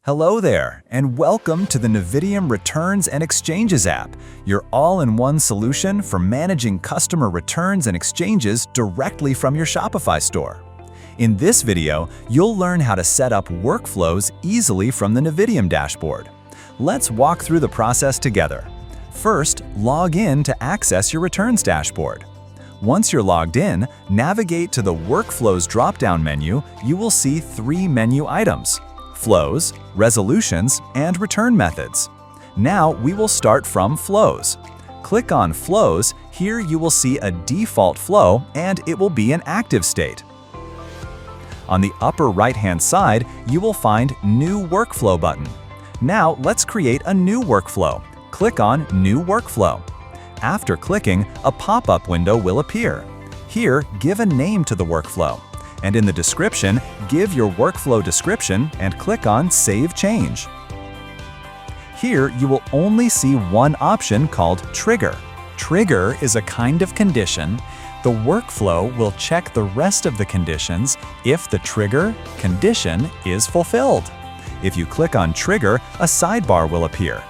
Hello there, and welcome to the Navidium Returns and Exchanges app, your all-in-one solution for managing customer returns and exchanges directly from your Shopify store. In this video, you'll learn how to set up workflows easily from the Navidium dashboard. Let's walk through the process together. First, log in to access your returns dashboard. Once you're logged in, navigate to the Workflows drop-down menu. You will see three menu items: Flows, Resolutions, and Return Methods. Now we will start from Flows. Click on Flows. Here you will see a default flow and it will be in active state. On the upper right-hand side, you will find New Workflow button. Now let's create a new workflow. Click on New Workflow. After clicking, a pop-up window will appear. Here, give a name to the workflow. And in the description, give your workflow description and click on Save Change. Here, you will only see one option called Trigger. Trigger is a kind of condition. The workflow will check the rest of the conditions if the trigger condition is fulfilled. If you click on Trigger, a sidebar will appear.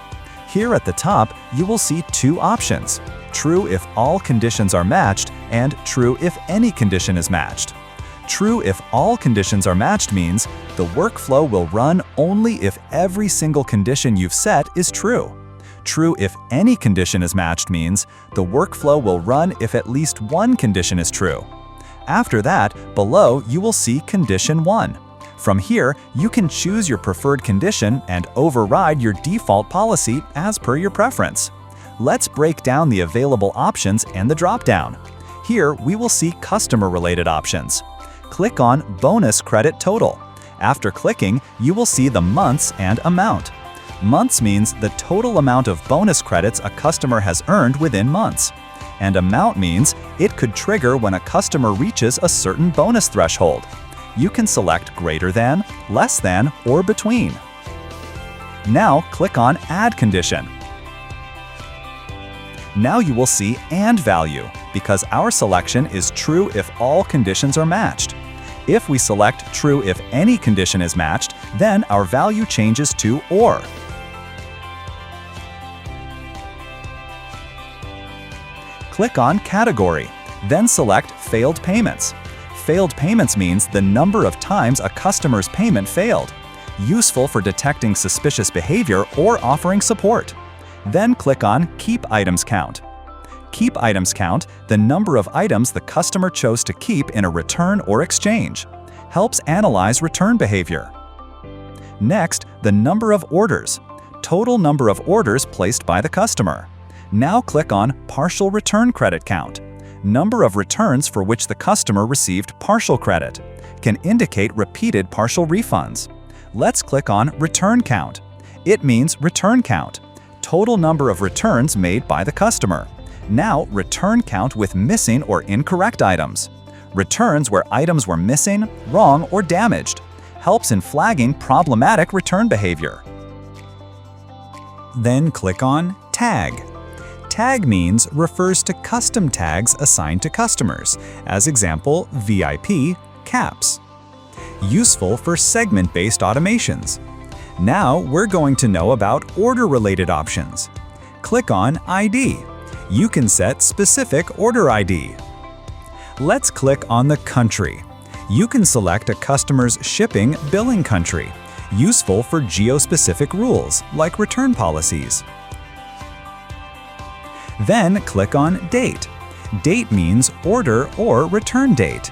Here at the top, you will see two options: True if all conditions are matched and True if any condition is matched. True if all conditions are matched means the workflow will run only if every single condition you've set is true. True if any condition is matched means the workflow will run if at least one condition is true. After that, below you will see Condition 1. From here, you can choose your preferred condition and override your default policy as per your preference. Let's break down the available options and the drop-down. Here, we will see customer-related options. Click on Bonus Credit Total. After clicking, you will see the months and amount. Months means the total amount of bonus credits a customer has earned within months. And amount means it could trigger when a customer reaches a certain bonus threshold. You can select greater than, less than, or between. Now click on Add Condition. Now you will see AND value, because our selection is true if all conditions are matched. If we select true if any condition is matched, then our value changes to OR. Click on Category, then select Failed Payments. Failed payments means the number of times a customer's payment failed, useful for detecting suspicious behavior or offering support. Then click on Keep Items Count. Keep Items Count, the number of items the customer chose to keep in a return or exchange. Helps analyze return behavior. Next, the number of orders. Total number of orders placed by the customer. Now click on Partial Return Credit Count. Number of returns for which the customer received partial credit. Can indicate repeated partial refunds. Let's click on Return Count. It means return count. Total number of returns made by the customer. Now return count with missing or incorrect items. Returns where items were missing, wrong, or damaged. Helps in flagging problematic return behavior. Then click on Tag. Tag means refers to custom tags assigned to customers, as example VIP, caps. Useful for segment-based automations. Now we're going to know about order-related options. Click on ID. You can set specific order ID. Let's click on the country. You can select a customer's shipping billing country, useful for geo-specific rules like return policies. Then click on Date. Date means order or return date.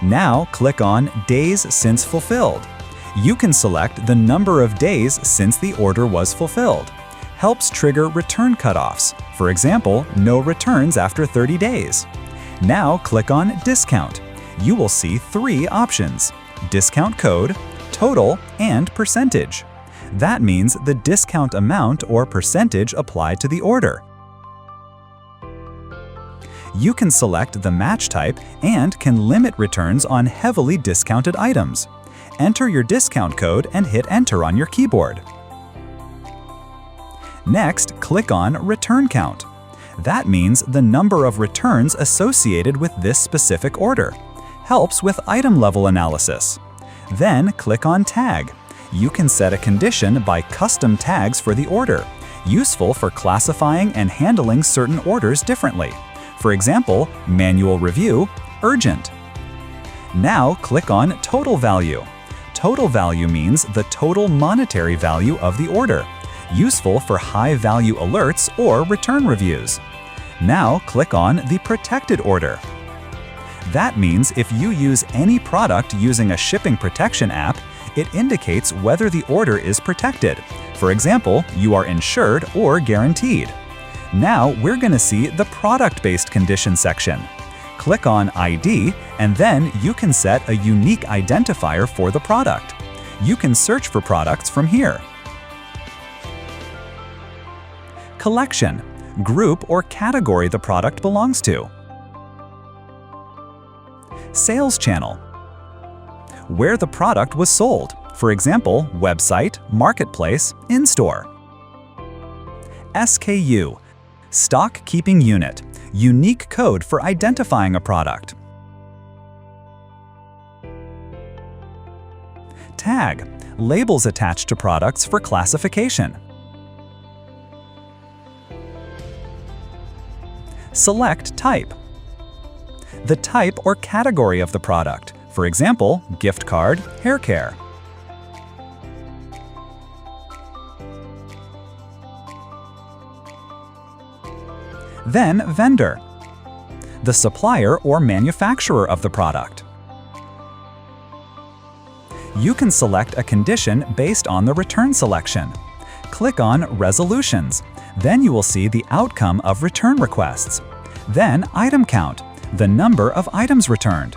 Now click on Days Since Fulfilled. You can select the number of days since the order was fulfilled. Helps trigger return cutoffs. For example, no returns after 30 days. Now click on Discount. You will see three options: discount code, total, and percentage. That means the discount amount or percentage applied to the order. You can select the match type and can limit returns on heavily discounted items. Enter your discount code and hit Enter on your keyboard. Next, click on Return Count. That means the number of returns associated with this specific order. Helps with item level analysis. Then click on Tag. You can set a condition by custom tags for the order, useful for classifying and handling certain orders differently. For example, manual review, urgent. Now click on Total Value. Total value means the total monetary value of the order, useful for high-value alerts or return reviews. Now click on the Protected Order. That means if you use any product using a shipping protection app, it indicates whether the order is protected. For example, you are insured or guaranteed. Now we're going to see the product-based condition section. Click on ID, and then you can set a unique identifier for the product. You can search for products from here. Collection. Group or category the product belongs to. Sales channel. Where the product was sold. For example, website, marketplace, in-store. SKU. Stock keeping unit. Unique code for identifying a product. Tag. Labels attached to products for classification. Select type. The type or category of the product. For example, gift card, hair care. Then vendor. The supplier or manufacturer of the product. You can select a condition based on the return selection. Click on Resolutions. Then you will see the outcome of return requests. Then item count, the number of items returned.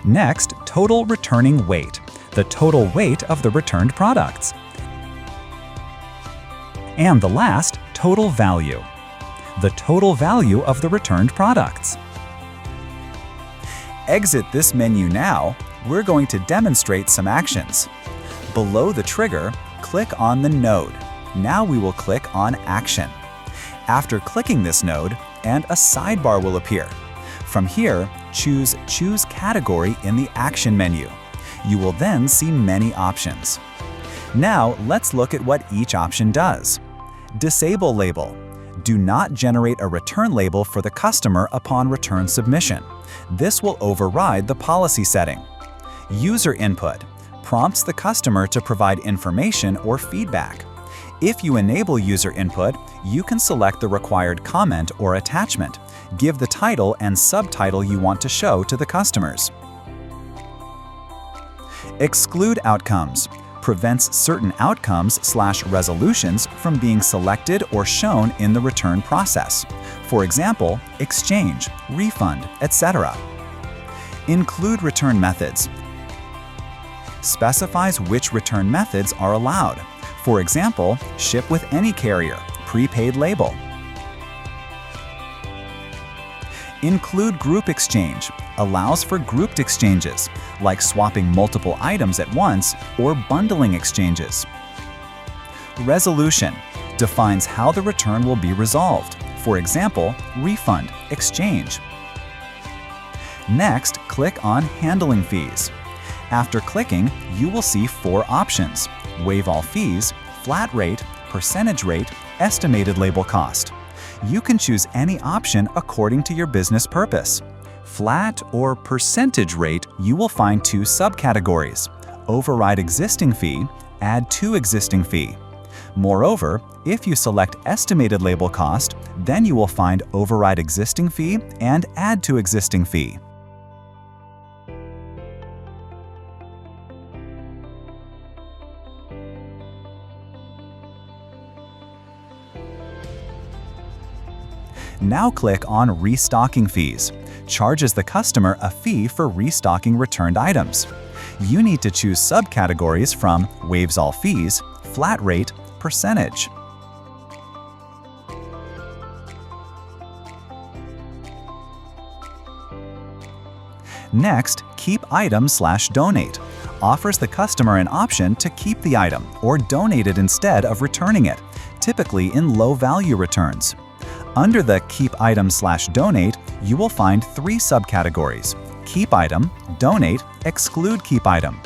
Next, total returning weight, the total weight of the returned products. And the last, total value, the total value of the returned products. Exit this menu now. We're going to demonstrate some actions. Below the trigger, click on the node. Now we will click on Action. After clicking this node, and a sidebar will appear. From here, choose Choose Category in the Action menu. You will then see many options. Now let's look at what each option does. Disable label. Do not generate a return label for the customer upon return submission. This will override the policy setting. User input prompts the customer to provide information or feedback. If you enable user input, you can select the required comment or attachment, give the title and subtitle you want to show to the customers. Exclude outcomes prevents certain outcomes/resolutions from being selected or shown in the return process. For example, exchange, refund, etc. Include return methods specifies which return methods are allowed. For example, ship with any carrier, prepaid label. Include group exchange allows for grouped exchanges, like swapping multiple items at once or bundling exchanges. Resolution defines how the return will be resolved. For example, refund, exchange. Next, click on Handling Fees. After clicking, you will see 4 options: waive all fees, flat rate, percentage rate, estimated label cost. You can choose any option according to your business purpose. Flat or percentage rate, you will find 2 subcategories: override existing fee, add to existing fee. Moreover, if you select estimated label cost, then you will find override existing fee and add to existing fee. Now click on Restocking Fees. Charges the customer a fee for restocking returned items. You need to choose subcategories from waives all fees, flat rate, percentage. Next, Keep Item/Donate offers the customer an option to keep the item or donate it instead of returning it, typically in low-value returns. Under the Keep Item/Donate, you will find 3 subcategories: Keep Item, Donate, Exclude Keep Item.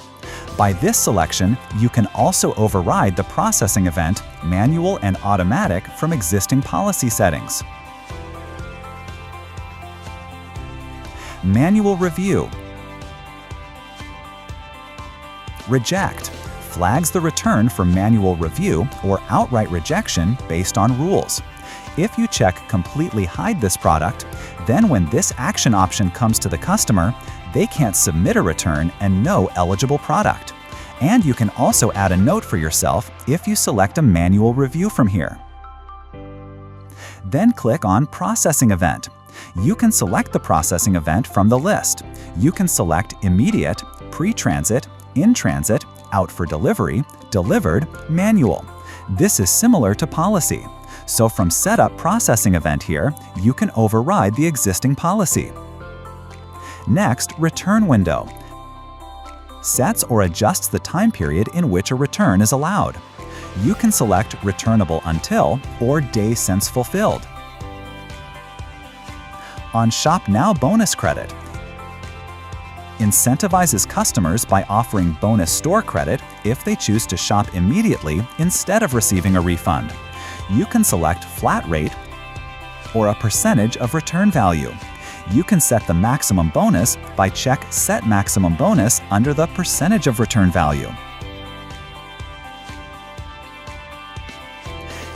By this selection, you can also override the processing event, manual and automatic, from existing policy settings. Manual Review. Reject flags the return for manual review or outright rejection based on rules. If you check Completely Hide this product, then when this action option comes to the customer, they can't submit a return and no eligible product. And you can also add a note for yourself if you select a manual review from here. Then click on Processing Event. You can select the processing event from the list. You can select Immediate, Pre-Transit, In Transit, Out for Delivery, Delivered, Manual. This is similar to policy. So from Setup Processing Event here, you can override the existing policy. Next, Return Window. Sets or adjusts the time period in which a return is allowed. You can select Returnable Until or Day Since Fulfilled. On Shop Now Bonus Credit, incentivizes customers by offering bonus store credit if they choose to shop immediately instead of receiving a refund. You can select Flat Rate or a percentage of return value. You can set the maximum bonus by check Set Maximum Bonus under the Percentage of Return Value.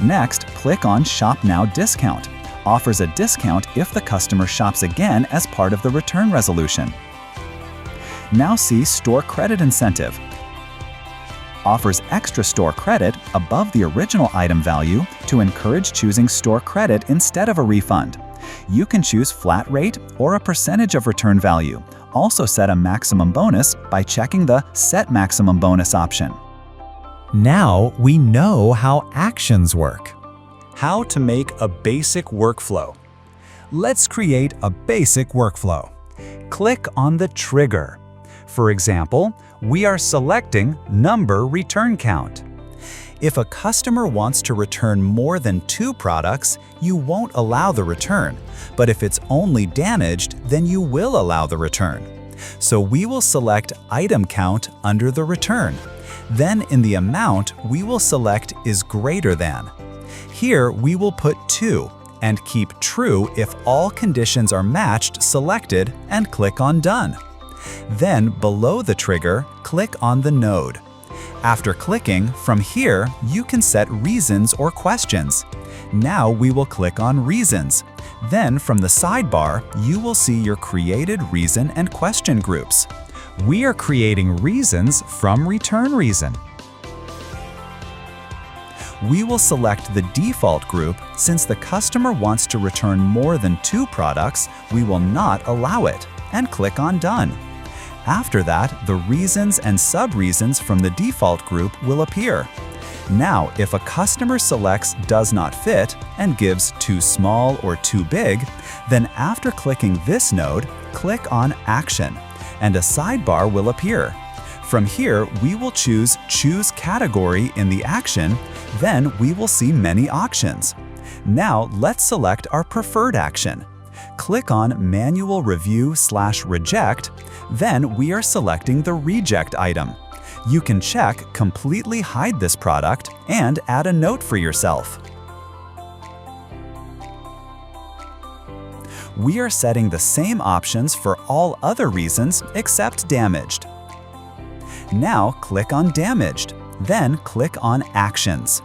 Next, click on Shop Now Discount. Offers a discount if the customer shops again as part of the return resolution. Now see Store Credit Incentive. Offers extra store credit above the original item value to encourage choosing store credit instead of a refund. You can choose Flat Rate or a percentage of return value. Also set a maximum bonus by checking the Set Maximum Bonus option. Now we know how actions work. How to make a basic workflow. Let's create a basic workflow. Click on the trigger. For example, we are selecting Number Return Count. If a customer wants to return more than 2 products, you won't allow the return. But if it's only damaged, then you will allow the return. So we will select Item Count under the return. Then in the amount, we will select is greater than. Here we will put 2 and keep True if all conditions are matched selected and click on Done. Then below the trigger, click on the node. After clicking, from here, you can set reasons or questions. Now we will click on Reasons. Then from the sidebar, you will see your created reason and question groups. We are creating reasons from Return Reason. We will select the default group. Since the customer wants to return more than 2 products, we will not allow it, and click on Done. After that, the reasons and sub-reasons from the default group will appear. Now, if a customer selects Does Not Fit and gives Too Small or Too Big, then after clicking this node, click on Action, and a sidebar will appear. From here, we will choose Choose Category in the action, then we will see many options. Now, let's select our preferred action. Click on Manual Review/Reject, then we are selecting the Reject item. You can check Completely Hide this product and add a note for yourself. We are setting the same options for all other reasons except damaged. Now click on Damaged, then click on Actions.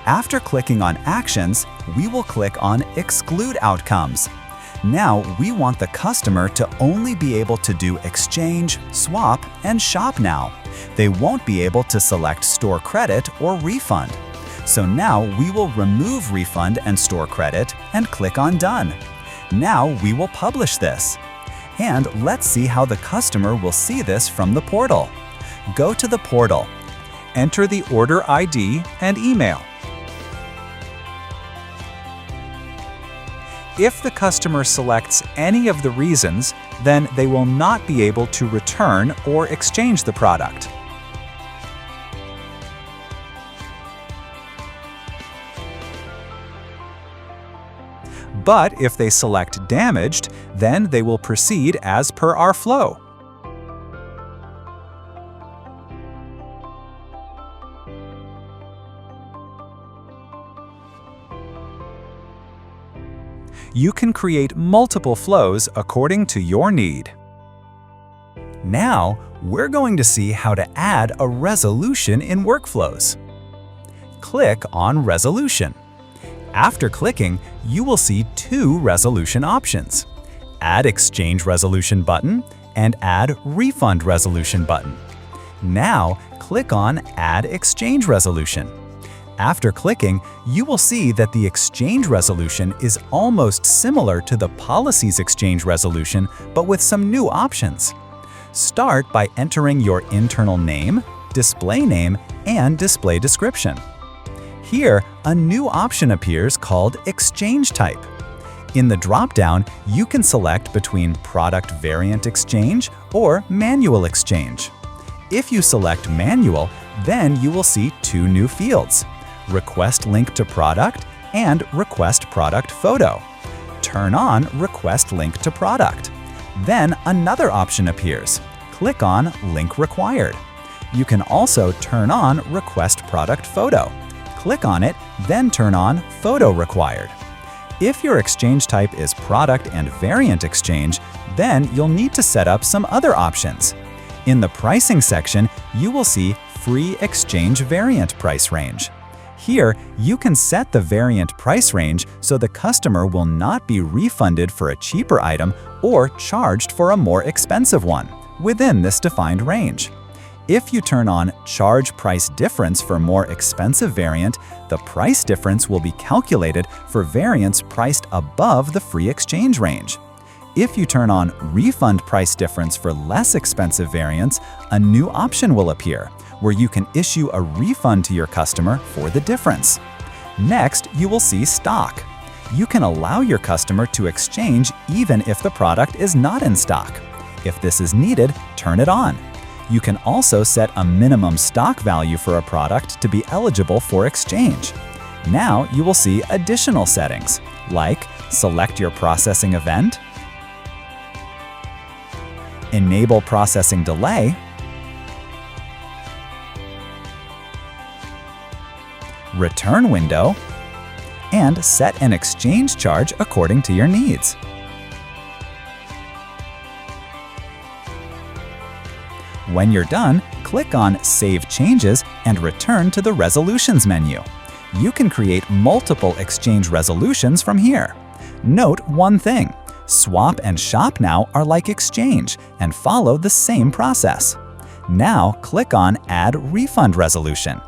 After clicking on Actions, we will click on Exclude Outcomes. Now we want the customer to only be able to do Exchange, Swap, and Shop Now. They won't be able to select Store Credit or Refund. So now we will remove Refund and Store Credit and click on Done. Now we will publish this. And let's see how the customer will see this from the portal. Go to the portal. Enter the order ID and email. If the customer selects any of the reasons, then they will not be able to return or exchange the product. But if they select Damaged, Then they will proceed as per our flow. You can create multiple flows according to your need. Now, we're going to see how to add a resolution in workflows. Click on Resolution. After clicking, you will see two resolution options: Add Exchange Resolution button and Add Refund Resolution button. Now, click on Add Exchange Resolution. After clicking, you will see that the exchange resolution is almost similar to the policy's exchange resolution, but with some new options. Start by entering your internal name, display name, and display description. Here, a new option appears called Exchange Type. In the drop-down, you can select between Product Variant Exchange or Manual Exchange. If you select Manual, then you will see two new fields: Request Link to Product and Request Product Photo. Turn on Request Link to Product. Then another option appears. Click on Link Required. You can also turn on Request Product Photo. Click on it, then turn on Photo Required. If your exchange type is Product and Variant Exchange, then you'll need to set up some other options. In the Pricing section, you will see Free Exchange Variant Price Range. Here, you can set the variant price range so the customer will not be refunded for a cheaper item or charged for a more expensive one within this defined range. If you turn on Charge Price Difference for more expensive variant, the price difference will be calculated for variants priced above the free exchange range. If you turn on Refund Price Difference for less expensive variants, a new option will appear, where you can issue a refund to your customer for the difference. Next, you will see Stock. You can allow your customer to exchange even if the product is not in stock. If this is needed, turn it on. You can also set a minimum stock value for a product to be eligible for exchange. Now you will see additional settings, like Select your processing event, Enable processing delay, return window, and set an exchange charge according to your needs. When you're done, click on Save Changes and return to the Resolutions menu. You can create multiple exchange resolutions from here. Note one thing: Swap and Shop Now are like Exchange and follow the same process. Now click on Add Refund Resolution.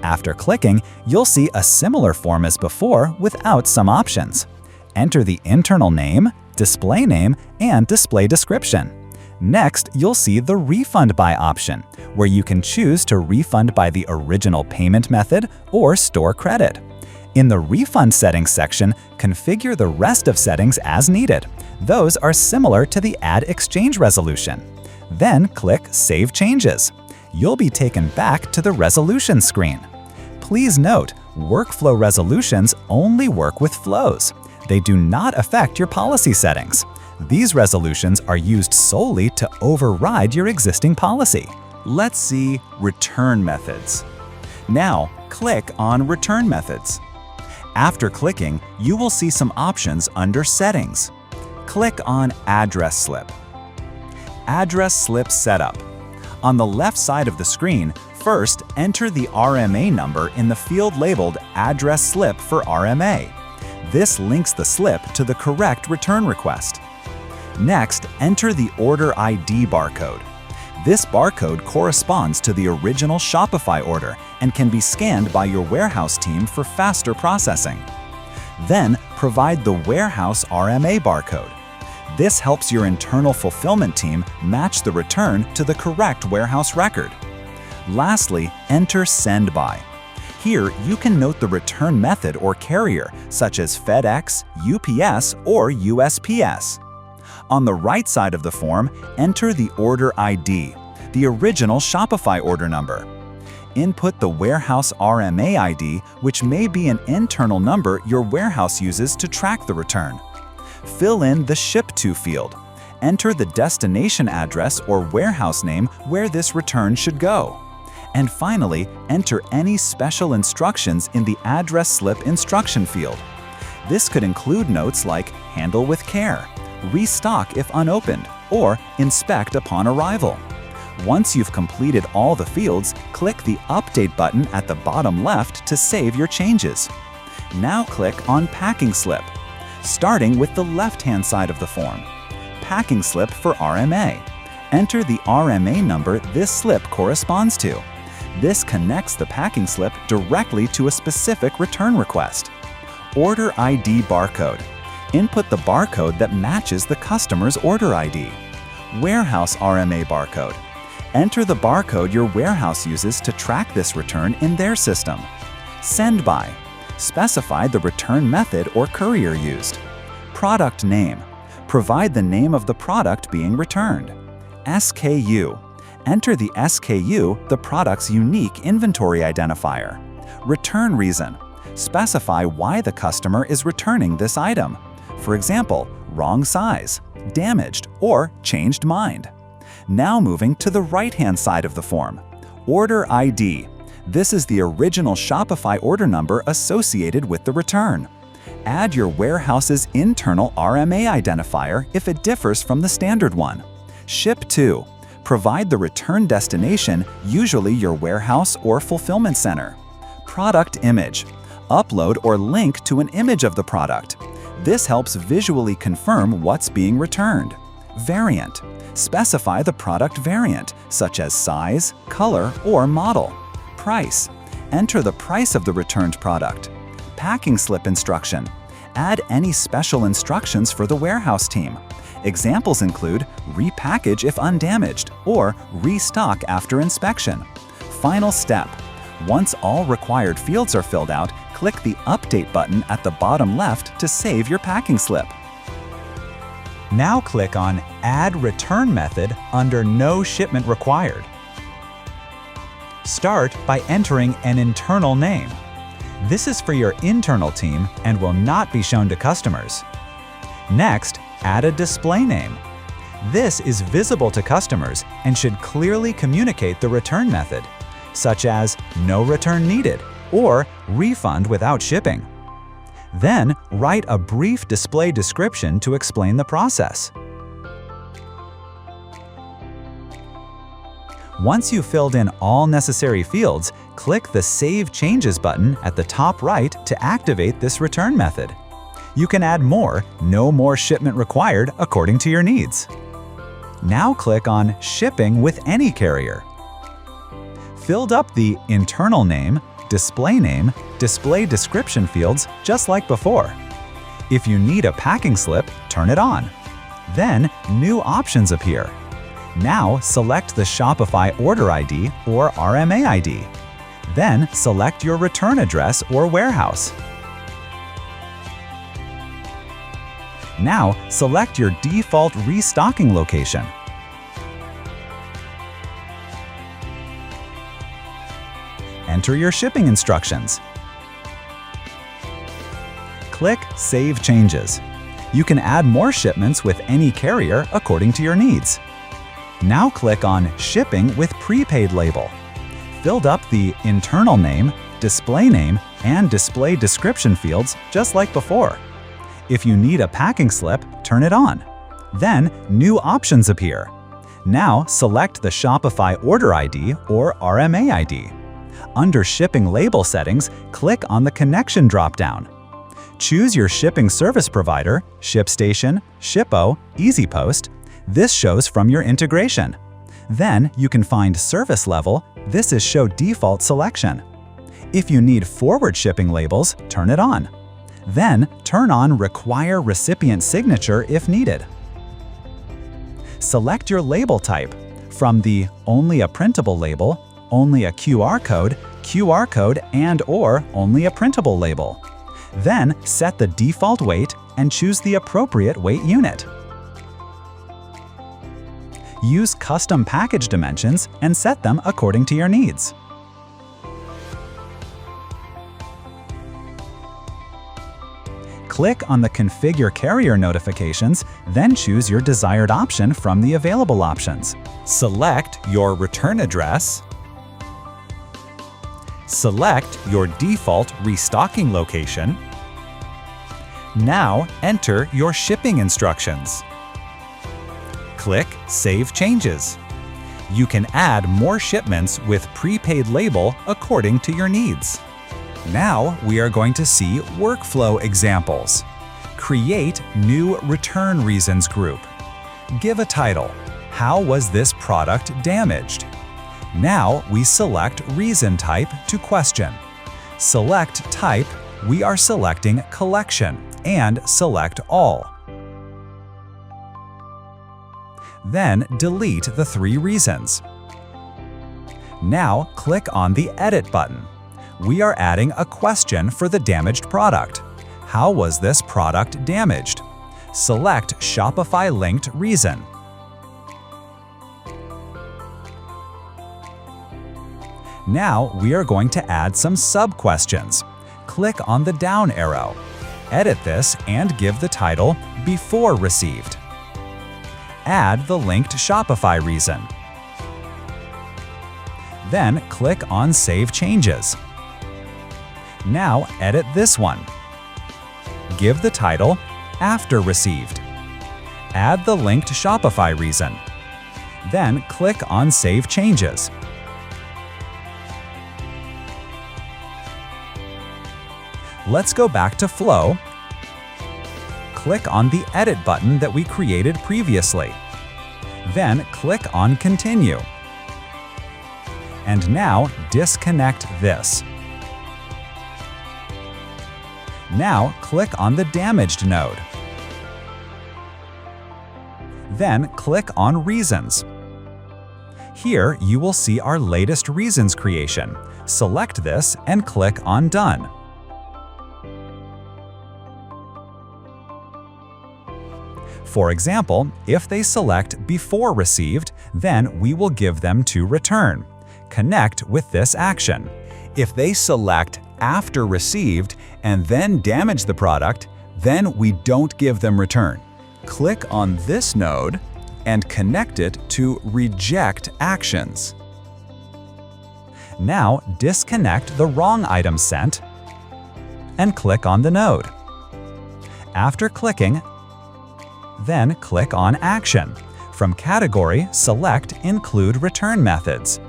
After clicking, you'll see a similar form as before without some options. Enter the internal name, display name, and display description. Next, you'll see the Refund By option, where you can choose to refund by the original payment method or store credit. In the Refund Settings section, configure the rest of settings as needed. Those are similar to the Add Exchange Resolution. Then click Save Changes. You'll be taken back to the resolution screen. Please note, workflow resolutions only work with flows. They do not affect your policy settings. These resolutions are used solely to override your existing policy. Let's see Return Methods. Now, click on Return Methods. After clicking, you will see some options under Settings. Click on Address Slip. Address Slip Setup. On the left side of the screen, first enter the RMA number in the field labeled Address Slip for RMA. This links the slip to the correct return request. Next, enter the Order ID barcode. This barcode corresponds to the original Shopify order and can be scanned by your warehouse team for faster processing. Then, provide the warehouse RMA barcode. This helps your internal fulfillment team match the return to the correct warehouse record. Lastly, enter Send By. Here, you can note the return method or carrier, such as FedEx, UPS, or USPS. On the right side of the form, enter the order ID, the original Shopify order number. Input the warehouse RMA ID, which may be an internal number your warehouse uses to track the return. Fill in the Ship To field. Enter the destination address or warehouse name where this return should go. And finally, enter any special instructions in the address slip instruction field. This could include notes like handle with care, restock if unopened, or inspect upon arrival. Once you've completed all the fields, click the Update button at the bottom left to save your changes. Now click on Packing Slip, starting with the left-hand side of the form. Packing Slip for RMA. Enter the RMA number this slip corresponds to. This connects the packing slip directly to a specific return request. Order ID barcode. Input the barcode that matches the customer's order ID. Warehouse RMA barcode. Enter the barcode your warehouse uses to track this return in their system. Send by. Specify the return method or courier used. Product name. Provide the name of the product being returned. SKU. Enter the SKU, the product's unique inventory identifier. Return reason. Specify why the customer is returning this item. For example, wrong size, damaged, or changed mind. Now moving to the right-hand side of the form. Order ID. This is the original Shopify order number associated with the return. Add your warehouse's internal RMA identifier if it differs from the standard one. Ship To. Provide the return destination, usually your warehouse or fulfillment center. Product image. Upload or link to an image of the product. This helps visually confirm what's being returned. Variant. Specify the product variant, such as size, color, or model. Price. Enter the price of the returned product. Packing slip instruction. Add any special instructions for the warehouse team. Examples include repackage if undamaged or restock after inspection. Final step. Once all required fields are filled out, click the Update button at the bottom left to save your packing slip. Now click on Add Return Method under No Shipment Required. Start by entering an internal name. This is for your internal team and will not be shown to customers. Next, add a display name. This is visible to customers and should clearly communicate the return method, such as no return needed or refund without shipping. Then, write a brief display description to explain the process. Once you've filled in all necessary fields, click the Save Changes button at the top right to activate this return method. You can add more, no more shipment required according to your needs. Now click on Shipping with any carrier. Filled up the internal name, display description fields just like before. If you need a packing slip, turn it on. Then, new options appear. Now select the Shopify order ID or RMA ID. Then select your return address or warehouse. Now select your default restocking location. Enter your shipping instructions. Click Save Changes. You can add more shipments with any carrier according to your needs. Now click on Shipping with Prepaid label. Filled up the internal name, display name, and display description fields just like before. If you need a packing slip, turn it on. Then, new options appear. Now select the Shopify order ID or RMA ID. Under Shipping Label settings, click on the Connection drop-down. Choose your shipping service provider, ShipStation, Shippo, EasyPost. This shows from your integration. Then you can find Service Level. This is Show Default Selection. If you need forward shipping labels, turn it on. Then turn on Require Recipient Signature if needed. Select your label type. From the Only a Printable Label, Only a QR code, and/or Only a Printable Label. Then set the default weight and choose the appropriate weight unit. Use custom package dimensions and set them according to your needs. Click on the Configure Carrier Notifications, then choose your desired option from the available options. Select your return address. Select your default restocking location. Now enter your shipping instructions. Click Save Changes. You can add more shipments with prepaid label according to your needs. Now we are going to see workflow examples. Create new return reasons group. Give a title. How was this product damaged? Now we select reason type to question. Select type, we are selecting collection, and select all. Then delete the 3 reasons. Now click on the Edit button. We are adding a question for the damaged product. How was this product damaged? Select Shopify linked reason. Now we are going to add some sub-questions. Click on the down arrow. Edit this and give the title Before Received. Add the linked Shopify reason. Then click on Save Changes. Now edit this one. Give the title After Received. Add the linked Shopify reason. Then click on Save Changes. Let's go back to Flow. Click on the Edit button that we created previously. Then click on Continue. And now disconnect this. Now click on the Damaged node. Then click on Reasons. Here you will see our latest reasons creation. Select this and click on Done. For example, if they select Before Received, then we will give them to Return. Connect with this action. If they select After Received and then damage the product, then we don't give them Return. Click on this node and connect it to Reject Actions. Now disconnect the wrong item sent and click on the node. After clicking, then click on Action. From Category, select Include Return Methods.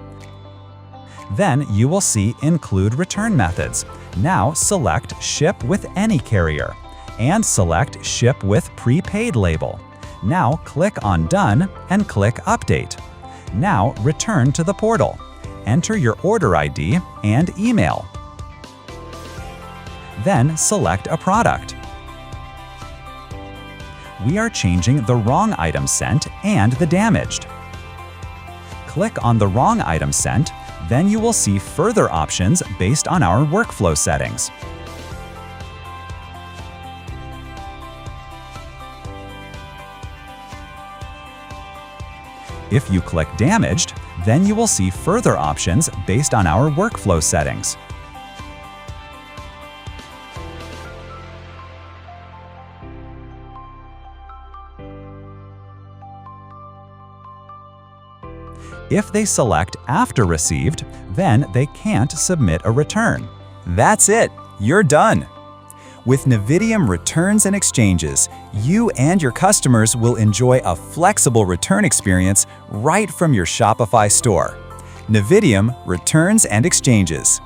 Then you will see Include Return Methods. Now select Ship with any carrier and select Ship with prepaid label. Now click on Done and click Update. Now return to the portal. Enter your order ID and email. Then select a product. We are changing the wrong item sent and the damaged. Click on the wrong item sent, then you will see further options based on our workflow settings. If you click Damaged, then you will see further options based on our workflow settings. If they select After Received, then they can't submit a return. That's it! You're done! With Navidium Returns and Exchanges, you and your customers will enjoy a flexible return experience right from your Shopify store. Navidium Returns and Exchanges.